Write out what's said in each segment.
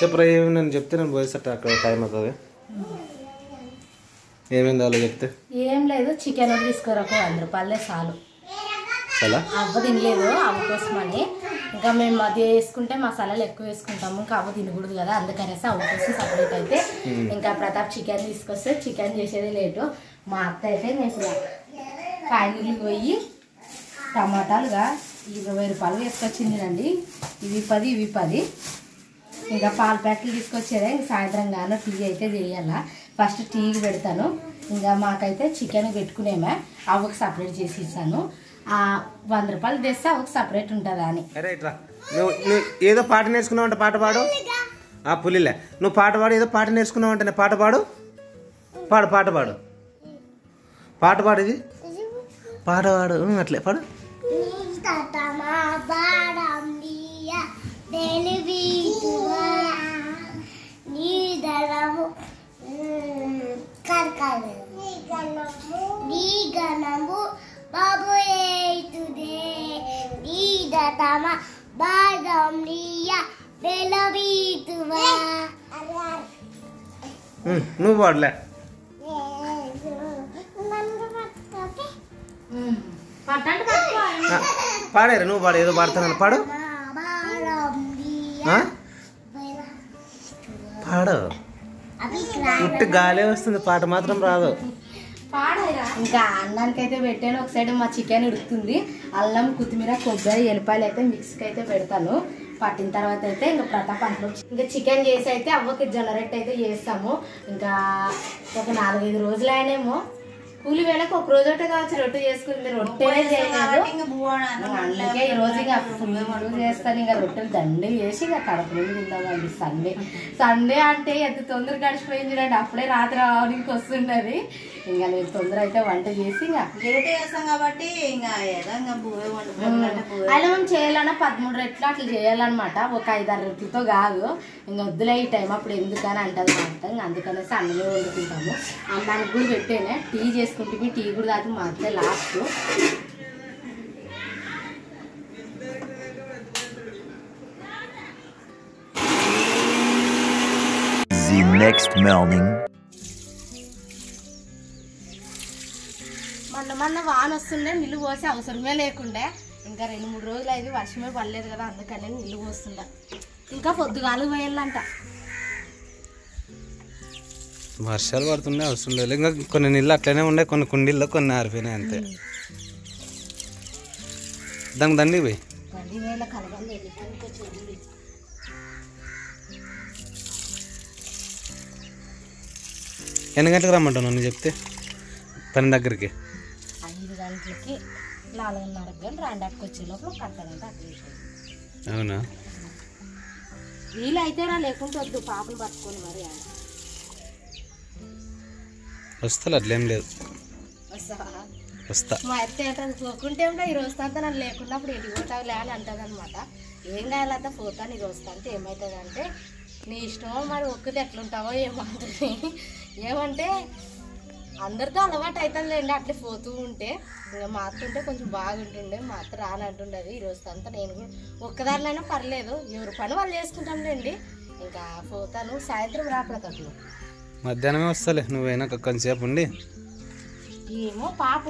చెప్పరా ఏమి నేను చెప్తే నేను పోయేసట అక్కడ టైం అవుతుంది. ఏమైంది అలా చెప్తే? ఏం లేదు, చికెన్ తీసుకురా 100 రూపాయలే చాలు. అవ్వ తినలేదు, అవ్వ కోసమని. ఇంకా మేము అది వేసుకుంటే మసాలాలు ఎక్కువ వేసుకుంటాము, ఇంకా అవ్వ తినకూడదు కదా, అందుకనేసి అవ్వ కోసం సపరేట్ అయితే. ఇంకా ప్రతాప్ చికెన్ తీసుకొస్తే చికెన్ చేసేది లేటు. మా అత్త అయితే నేను కాయగూరలు పోయి టమాటాలుగా 20 రూపాయలు వేసుకొచ్చింది అండి. ఇవి 10 ఇవి 10. ఇంకా పాల ప్యాకెట్లు తీసుకొచ్చేదే. ఇంక సాయంత్రం గాను టీ అయితే చేయాలా. ఫస్ట్ టీకి పెడతాను. ఇంకా మాకైతే చికెన్ పెట్టుకునేమే అవ్వకు సపరేట్ చేసి ఇస్తాను. 100 రూపాయలు తెస్తే అవ్వకు సపరేట్ ఉంటుందా అని. నువ్వు ఏదో పాట నేర్చుకున్నావు అంటే పాట పాడు. పులిలే నువ్వు పాట పాడు, ఏదో పాట నేర్చుకున్నావు అంటే పాట పాడు. పాడు పాట పాడు పాట పాడు ఇది పాట పాడు అట్లే పాడు. నువ్వు పాడలే పాడారు. నువ్వు పాడు, ఏదో పాడుతున్నాను పాడు పాడు. పుట్టి గాలే వస్తుంది, పాట మాత్రం రాదు. ఇంకా అన్నానికి అయితే పెట్టాను. ఒక సైడ్ మా చికెన్ ఉడుకుతుంది. అల్లం, కొత్తిమీర, కొబ్బరి, ఎల్లిపాయలు అయితే మిక్స్కి అయితే పెడతాను. పట్టిన తర్వాత అయితే ఇంకా ప్రతాప్ అంట్లో ఇంకా చికెన్ చేసి అయితే అవ్వకి జొన్నరొట్టె అయితే చేస్తాము. ఇంకా ఒక 4-5 రోజులు అయినేమో. కూలి వేళకు ఒక రోజు ఒకటే కావచ్చు రొట్టె చేసుకుంది. రొట్టెనే చేయలేదు, అందుకే ఈ రోజు ఇంకా ఫుల్ చేస్తాను. ఇంకా రొట్టెలు దండి వేసి ఇంకా కడుపు నుండి తిందామండి. సండే అంటే ఎంత తొందర గడిచిపోయింది చూడండి. అప్పుడే రాత్రి రావడానికి వస్తుండేది. ఇంకా నేను తొందర అయితే వంట చేసి ఇంకా చేస్తాం కాబట్టి ఇంకా అయినా మేము చేయాలన్నా 13 రెట్లు అట్లా చేయాలన్నమాట. ఒక 5-6 రెట్లతో కాదు. ఇంకా వద్దులే ఈ టైం అప్పుడు ఎందుకని అంటది మా అత్త. ఇంకా అందుకనేసి అన్నమే వండుకుంటాము. అన్నానికి కూడా పెట్టేనే టీ చేసుకుంటే టీ కూడా తాగి మా అత్తే లాస్ట్. మొన్న వాన వస్తుండే నీళ్ళు పోసే అవసరమే లేకుండే. ఇంకా 2-3 రోజులు అయింది వర్షమే పడలేదు కదా, అందుకనే నీళ్ళు పోస్తుండే. ఇంకా పొద్దుగాలు పోయాలంట. వర్షాలు పడుతుండే అవసరం లేదు. ఇంకా కొన్ని నీళ్ళు అట్లనే ఉండే, కొన్ని కుండీల్లో కొన్ని ఆరిపోయినాయి అంతే. దానికి దండి పోయి ఎన్ని గంటలకు రమ్మంటావు నన్ను చెప్తే పని దగ్గరికి? 5 గంటలకి 4:30 గంటలు రాండాటికి వచ్చే లోపల కట్టదంటే అట్లా. అవునా? వీళ్ళు అయితే రా, లేకుంటే వద్దు పాపలు పట్టుకొని మరి. వస్తా, అట్లేం లేదు, వస్తా. మా అత్త అంటది పోకుంటే ఈ రోజు అంతా నన్ను లేకున్నప్పుడు ఇంటికి పోతావులే అని అంటది అనమాట. ఏం కాయాలంతా పోతాను ఈ రోజు అంతా. ఏమవుతుంది అంటే నీ ఇష్టమో మరి ఒక్కది ఎట్లుంటావో ఏమంటుంది. ఏమంటే అందరితో అలవాటు అవుతుందిలేండి అట్లే పోతూ ఉంటే. ఇంకా మా అత్త ఉంటే కొంచెం బాగుంటుండే. మా అత్త రానంటుండదు ఈ రోజు అంతా. నేను కూడా ఒక్కదారినైనా పర్లేదు, ఎవరి పని వాళ్ళు చేసుకుంటాంలేండి. ఇంకా పోతాను. సాయంత్రం రాపడతట్లు మధ్యాహ్నమే వస్తాలే, నువ్వైనా కొంచెంసేపు ఉండి. ఏమో పాప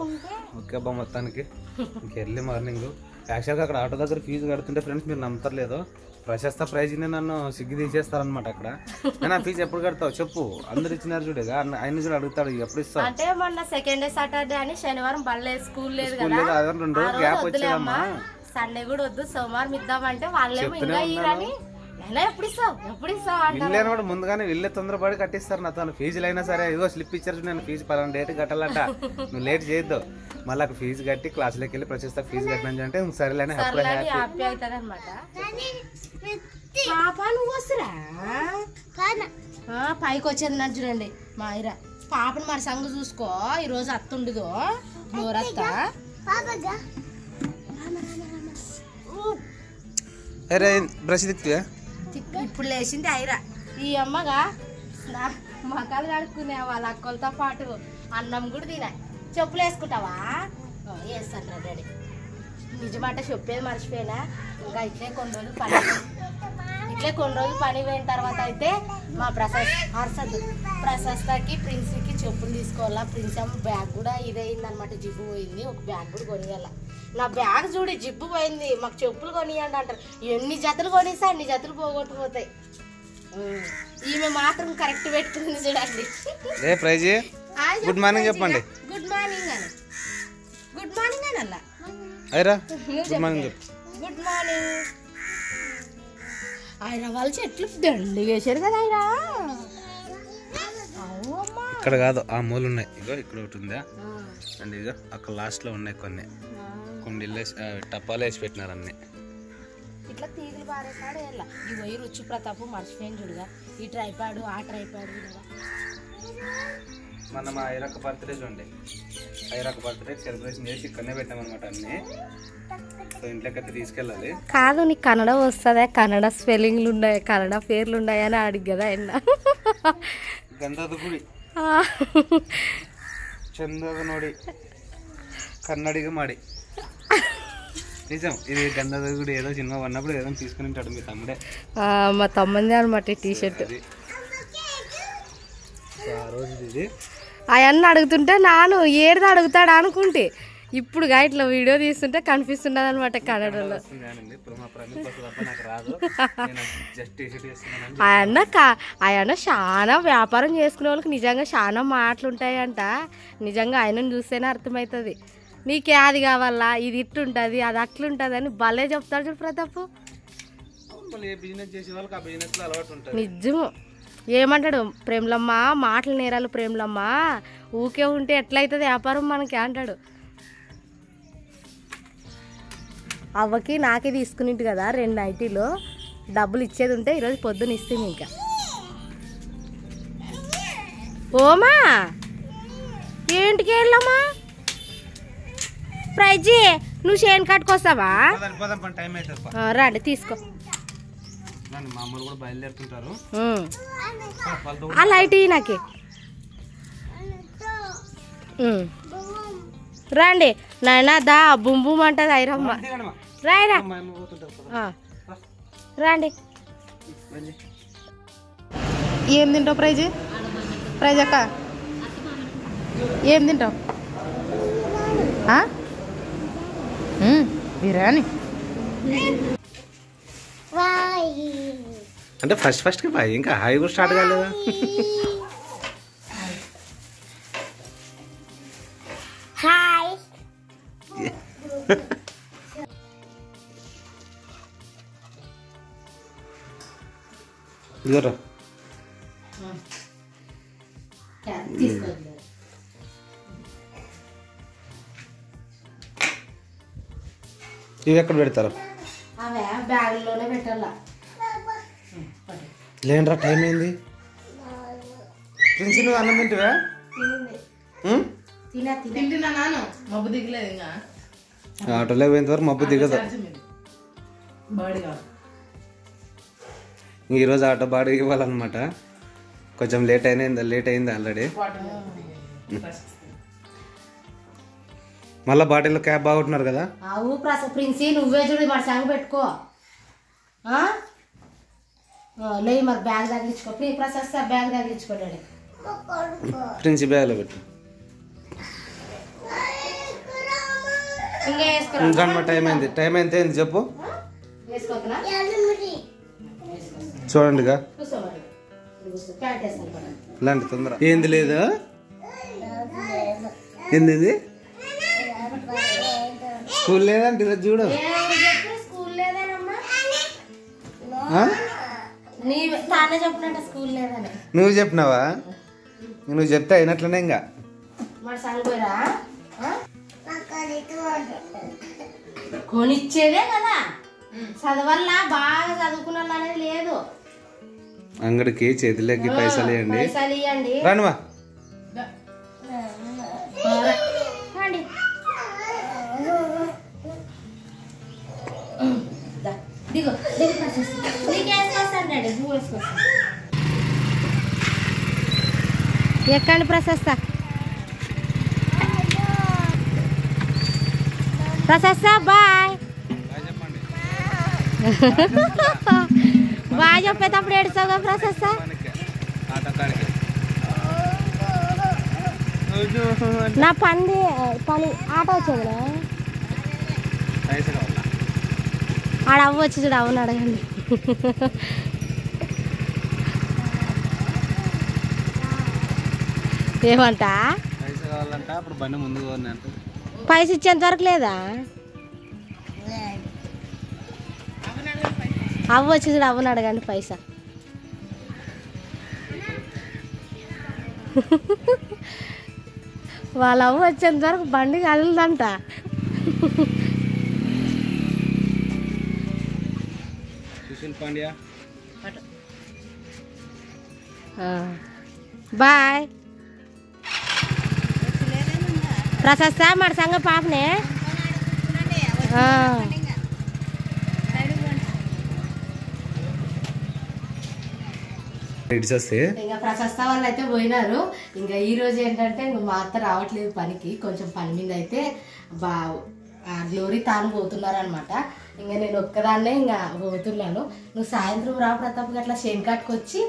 ఉంటే ఓకే అబ్బా. మొత్తానికి ఇంకెళ్ళి మార్నింగ్ యాక్చువల్గా అక్కడ ఆటో దగ్గర ఫీజు కడుతుంటే ఫ్రెండ్స్ మీరు నమ్ముతలేదు, ప్రశస్త ప్రైజ్ని నన్ను సిగ్గు తీసేస్తారనమాట. అక్కడ నేను ఆ ఫీజు ఎప్పుడు కడతావు చెప్పు? అందరు ఇచ్చినారు చూడగా, ఆయన కూడా అడుగుతాడు ఎప్పుడు ఇస్తావు అంటే. మొన్న సెకండ్ డే సాటర్డే అని శనివారం బళ్ళలేదు, స్కూల్ లేదు కదా, 2 రోజులు గ్యాప్ వచ్చేదమ్మా. సండే కూడా వద్దు సోమవారం ఇద్దామంటే వాళ్ళేమో ఇంకా ఇరని ఎప్పుడు ఇస్తావు వీళ్ళేనో ముందుగానే వీళ్ళే తొందరపడి కట్టిస్తారు నాతో. ఫీజులు అయినా సరే ఇదిగో స్లిప్ ఇచ్చారు, నేను ఫీజు 10 డేట్ కట్టాలంట, నువ్వు లేట్ చేయొద్దు. మళ్ళీ ఫీజు కట్టి క్లాసులోకి వెళ్ళి ప్రశస్త ఫీజు కట్టిన అంటే సరేలేని హ్యాపీ అవుతుంది అనమాట. పాప నువ్వు వస్తురా పైకి వచ్చేది నాకు చూడండి మా ఐరా. పాపను మరి సంగు చూసుకో, ఈరోజు అత్త ఉండదు నోరత్త. బ్రష్ తిప్పి ఇప్పుడు లేచింది ఐరా. ఈ అమ్మగా మకాలు కడుక్కునే వాళ్ళ అక్కలతో పాటు అన్నం కూడా తినా. చెప్పులు వేసుకుంటావా? వేస్తాను డాడీ. నిజమాట చెప్పేది మర్చిపోయినా. ఇంకా ఇట్లే కొన్ని రోజులు పని ఇట్లే కొన్ని రోజులు పని పోయిన తర్వాత అయితే మా ప్రశస్తకి ప్రిన్స్కి చెప్పులు తీసుకోవాలా. ప్రిన్స్ అమ్మ బ్యాగ్ కూడా ఇదైంది అనమాట, జిబ్బు పోయింది. ఒక బ్యాగ్ కూడా కొనియాల. నా బ్యాగ్ చూడి జిబ్బు పోయింది, మాకు చెప్పులు కొనియండి అంటారు. ఎన్ని జతలు కొనిస్తే అన్ని జతలు పోగొట్టుకుపోతాయి. ఈమె మాత్రం కరెక్ట్ పెట్టుకుంది చూడండి. గుడ్ మార్నింగ్ చెప్పండి. గుడ్ మార్నింగ్ అని గుడ్ మార్నింగ్ అని అలా గుడ్ మార్నింగ్ చెప్పు. Good morning. ఆయన వాళ్ళు చెట్లు దండి వేసారు కదా ఆయన. ఇక్కడ కాదు, ఆ మూలు ఉన్నాయి. ఇగో ఇక్కడ ఒకటి ఉందా అండ్ ఇగో అక్కడ లాస్ట్ లో ఉన్నాయి కొన్ని టప్పాలు వేసి పెట్టినారు అన్ని. ఇట్లా తీగలు పారేసాడు ఎలా ఈ పోయి రుచి ప్రతాపు మర్చిపోయింది చూడగా. ఈ ట్రైపాడు ఆ ట్రైపాడు మన మా ఐరక్క బర్త్డే చూడండి. ఐరక్క బర్త్డే సెలబ్రేషన్ చేసి ఇక్కడనే పెట్టామన్నమాట అన్ని. సో ఇంట్లోకి అయితే తీసుకెళ్ళాలి. కాదు నీకు కన్నడ వస్తుందా? కన్నడ స్పెల్లింగ్లు ఉన్నాయి, కన్నడ పేర్లు ఉన్నాయి అని అడిగి కదా ఆయన. గంధದ గుడి చందದ ನೋಡಿ కన్నడిగా మాడి నిజం. ఇది గంధద గుడి ఏదో సినిమా పడినప్పుడు ఏదో తీసుకుని ఉంటాడు మీ తమ్ముడే. మా తమ్ముందే అనమాట టీ షర్ట్. ఆ రోజు ఇది అవన్నీ అడుగుతుంటే నాను ఏడుది అడుగుతాడు అనుకుంటే, ఇప్పుడు ఇట్లా వీడియో తీస్తుంటే కనిపిస్తున్నది అనమాట కన్నడలో. ఆయన చాలా వ్యాపారం చేసుకునే వాళ్ళకి నిజంగా చాలా మాటలు ఉంటాయంట. నిజంగా ఆయనను చూస్తేనే అర్థమవుతుంది. నీకే అది కావాలా, ఇది ఇట్లుంటుంది, అది అట్లుంటుంది అని భలే చెప్తాడు చూడు ప్రతాప్. నిజము. ఏమంటాడు ప్రేమలమ్మ, మాటలు నేరాలు ప్రేమలమ్మ, ఊకే ఉంటే ఎట్లయితుంది వ్యాపారం మనకి అంటాడు. అవ్వకి నాకే తీసుకునింటి కదా 2 నైటీలో డబ్బులు ఇచ్చేది ఉంటే ఈరోజు పొద్దున్న ఇస్తుంది. ఇంకా ఓమా ఏంటికి వెళ్ళమ్మా ప్రైజీ, నువ్వు చేను కట్టుకొస్తావా? రండి తీసుకో. ఆ లైట్ నాకే రండి నాయన. దా బుమ్ బుమ్ అంటది ఐరమ్మ. రాయరా రండి. ఏం తింటావు ప్రైజ్? ప్రైజ్ అక్క ఏం తింటావు? బిర్యానీ అంటే ఫస్ట్ బాయ్, ఇంకా హాయ్ కూడా స్టార్ట్ కాలేదా? ఇదరా ఇవి ఎక్కడ పెడతారు? బ్యాగ్లోనే పెట్టాలా. లేనరా టైం అయింది. ప్రిన్సి నువ్వు అన్నం తింటువా? ఆటోలో పోయేంత వరకు మబ్బు దిగదు. ఈరోజు ఆటో బాడీ ఇవ్వాలన్నమాట. కొంచెం లేట్ అయింది ఆల్రెడీ. మళ్ళీ బాటిల్లో క్యాబ్ బాగుంటున్నారు కదా. ప్రిన్సి నువ్వే చూడు మరి సంగ పెట్టుకో. లే మరి బ్యాగ్ తగిలించుకో. ప్రశస్త బ్యాగ్ తగిలించుకోలేడు. ప్రిన్సి బ్యాగ్లో పెట్టు. ఇంకా టైం అయింది. టైం ఎంత అయింది చెప్పు. చూడండిగా ఇలాంటి తొందర ఏంది లేదా? ఏంది స్కూల్ లేదంటే ఇలా చూడు. నువ్వు చెప్పినావా? నువ్వు చెప్తే అయినట్లనే. ఇంకా కొనిచ్చేదే కదా, చదవల్లా బాగా చదువుకున్న అనేది లేదు. అంగడికి చేతిలోకి పైసలు ఇవ్వండి. రానువా దిగు ఎక్కండి ప్రశస్త. ప్రశస్త బాయ్ బాగా చెప్పేటప్పుడు ఏడుస్తావుగా ప్రాసెస్ ఆటో కాడికి నా పని ఆటో వచ్చేదిరా పైసలు కావాలా ఆడ అవ్వ వచ్చి చూడు అవ్వని అడగండి ఏమంట పైసలు కావాలంట అప్పుడు బండి ముందుకు పోయినట్టు పైస ఇచ్చేంత వరకు లేదా అవ్వ వచ్చి చూడు అవ్వని అడగండి పైసా వాళ్ళ అవ్వ వచ్చేంత వరకు బండి కదలదంట సుశీల్ పాండ్యా బాయ్ ప్రశస్త మన సంగ పాపనే ఇంకా ప్రశస్త వాళ్ళు అయితే పోయినారు. ఇంకా ఈ రోజు ఏంటంటే ఇంకా మా అత్త రావట్లేదు పనికి, కొంచెం పని మీద అయితే గ్లోరీ తాను పోతున్నారు అనమాట. ఇంకా నేను ఒక్కదాన్నే ఇంకా పోతున్నాను. నువ్వు సాయంత్రం రా ప్రతాప్ అట్లా శనికాట్కి వచ్చి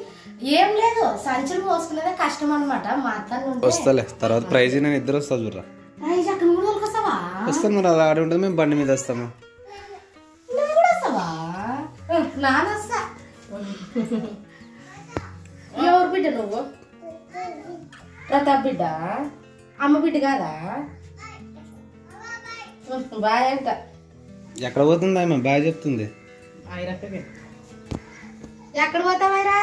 ఏం లేదు సంచులు మోసుకునేదే కష్టం అనమాట. మా అత్త వస్తాలే తర్వాత ప్రైజ్ నేను ఇద్దరు వస్తా చూడరా ప్రైజ్ అక్కడ కూడా వస్తావా? వస్తాం మరి అలా ఆడి ఉంటుంది మేము బండి మీద వస్తాము. నువ్వు కూడా వస్తావా? నాన్న వస్తా. ఎవరు బిడ్డ నువ్వు? ప్రతాప్ బిడ్డ, అమ్మ బిడ్డ కాదా? బాయ్ అంట. ఎక్కడ పోతుంది ఆమె బాగా చెప్తుంది. ఎక్కడ పోతావారా?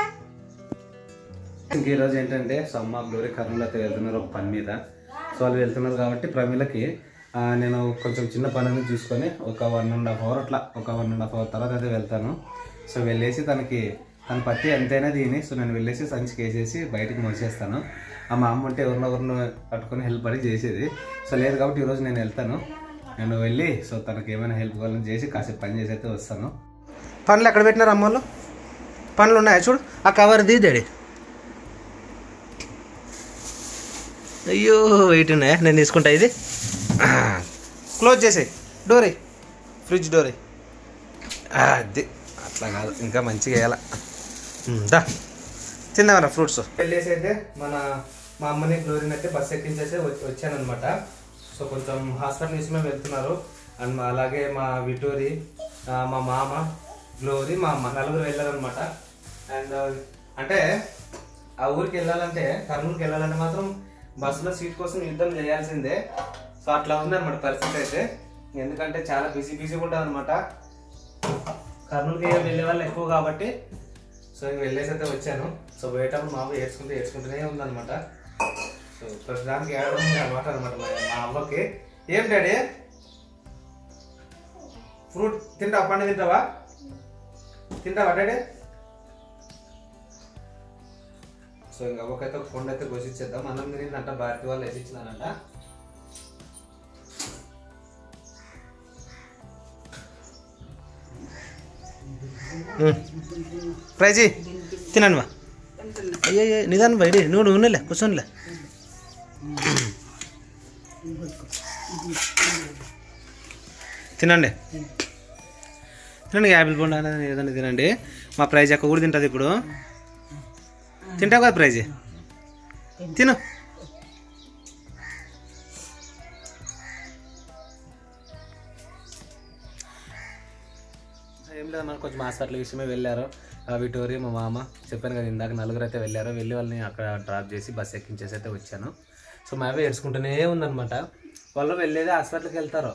ఇంక ఈరోజు ఏంటంటే సమ్మ గ్లోరీ కర్నూలు అయితే వెళ్తున్నారు ఒక పని మీద. సో వాళ్ళు వెళ్తున్నారు కాబట్టి ప్రమిళకి నేను కొంచెం చిన్న పనిని చూసుకొని ఒక 1.5 hour అట్లా ఒక 1.5 hour తర్వాత అయితే వెళ్తాను. సో వెళ్ళేసి తన పత్తి ఎంతైనా దీని సో నేను వెళ్ళేసి సంచికి వేసేసి బయటకు మోసేస్తాను. మా అమ్మ ఉంటే ఎవరినొకరిని పట్టుకొని హెల్ప్ పడి చేసేది. సో లేదు కాబట్టి ఈరోజు నేను వెళ్తాను. నేను వెళ్ళి సో తనకి ఏమైనా హెల్ప్ కావాలని చేసి కాసేపు పని చేసి అయితే వస్తాను. పనులు ఎక్కడ పెట్టినారు అమ్మోళ్ళు? పనులు ఉన్నాయా చూడు. ఆ కవర్ దిదేడి. అయ్యో వెయిట్ ఉన్నాయా? నేను తీసుకుంటా. ఇది క్లోజ్ చేసే డోరీ, ఫ్రిడ్జ్ డోరీ. అది అట్లా కాదు, ఇంకా మంచిగా వేయాల. దా తిందామరా ఫ్రూట్స్. వెళ్ళేసి అయితే మా అమ్మని గ్లోరీని అయితే బస్సు ఎక్కించేసి వచ్చానమాట. సో కొంచెం హాస్పిటల్ నుంచి మేము వెళ్తున్నారు. అండ్ అలాగే మా విటోరి, మా మామ, గ్లోరీ, మా అమ్మ నలుగురు వెళ్ళారనమాట. అండ్ అంటే ఆ ఊరికి వెళ్ళాలంటే కర్నూలుకి వెళ్ళాలంటే మాత్రం బస్సులో సీట్ కోసం యుద్ధం చేయాల్సిందే. సో అట్లా ఉందన్నమాట పరిస్థితి అయితే. ఎందుకంటే చాలా బిజీగా ఉంటుంది అనమాట. కర్నూలుకి వెళ్ళే వాళ్ళు ఎక్కువ కాబట్టి సో ఇంక వెళ్ళేసి అయితే వచ్చాను. సో పోయేటప్పుడు మా అవ్వ ఏడ్చుకుంటూనే ఉందన్నమాట. సో ప్రతిదానికి ఏడవడం అలవాటు అనమాట మా అవ్వకి. ఏం డాడీ ఫ్రూట్ తింటావా? పండు తింటావా డాడీ? సో ఇంక అవ్వకైతే ఒక కొండ అయితే కోసిచ్చేద్దాం. అన్నం తినిందంట, భారతి వాళ్ళు వేసిచ్చినారంట. ప్రైజీ తినండి మా. అయ్యో నిదానం బయట నువ్వు ఉన్నలే కూర్చోనిలే. తినండి యాపిల్ పండు అనేది ఏదైనా తినండి. మా ప్రైజ్ అక్క కూడా తింటుంది ఇప్పుడు. తింటావు కదా ప్రైజ్? తిను. ఏం లేదు మన కొంచెం హాస్పిటల్ విషయమే వెళ్ళారు. విటోరి, మా మామ చెప్పాను కదా ఇందాక నలుగురు అయితే వెళ్ళారు. వెళ్ళి వాళ్ళని అక్కడ డ్రాప్ చేసి బస్ ఎక్కించేసి అయితే వచ్చాను. సో మా అవి ఏడ్చుకుంటూనే ఉందనమాట. వాళ్ళు వెళ్ళేది హాస్పిటల్కి వెళ్తారు,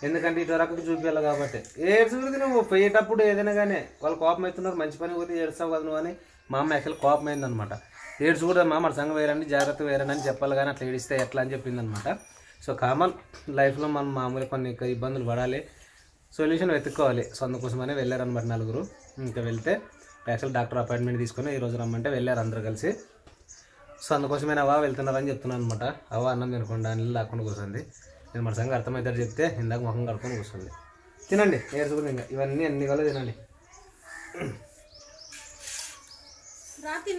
ఎందుకంటే ఇటు వరకు చూపించాలి కాబట్టి. ఏడ్చుకుంటే నువ్వు పోయేటప్పుడు ఏదైనా కానీ వాళ్ళు కోపం అవుతున్నారు, మంచి పని పోతే ఏడుస్తావు కదా నువ్వు అని మా అమ్మ యాక్చువల్ కోపం అయిందనమాట. ఏడ్చు కూడా మా మన సంగం వేరండి, జాగ్రత్త వేరండి అని చెప్పాలి కానీ అట్లా ఏడిస్తే ఎట్లా అని చెప్పింది అనమాట. సో కామన్ లైఫ్లో మనం మామూలుగా కొన్ని ఇబ్బందులు పడాలి, సొల్యూషన్ వెతుక్కోవాలి. సో అందుకోసమనే వెళ్ళారనమాట నలుగురు. ఇంకా వెళ్తే యాక్చువల్ డాక్టర్ అపాయింట్మెంట్ తీసుకొని ఈరోజు రమ్మంటే వెళ్ళారు అందరూ కలిసి. సో అందుకోసమే అవ్వ వెళ్తున్నారని చెప్తున్నాను అనమాట. అవ్వ అన్నం తినకుండా నీళ్ళు లాక్కుండా కూర్చుంది. నేను మన సంగతి అర్థమవుతాడు చెప్తే ఇందాక ముఖం కడుక్కొని కూర్చుంది. తినండి ఏడ్చుకుని ఇంకా ఇవన్నీ అన్ని కల తినండి. రాత్రి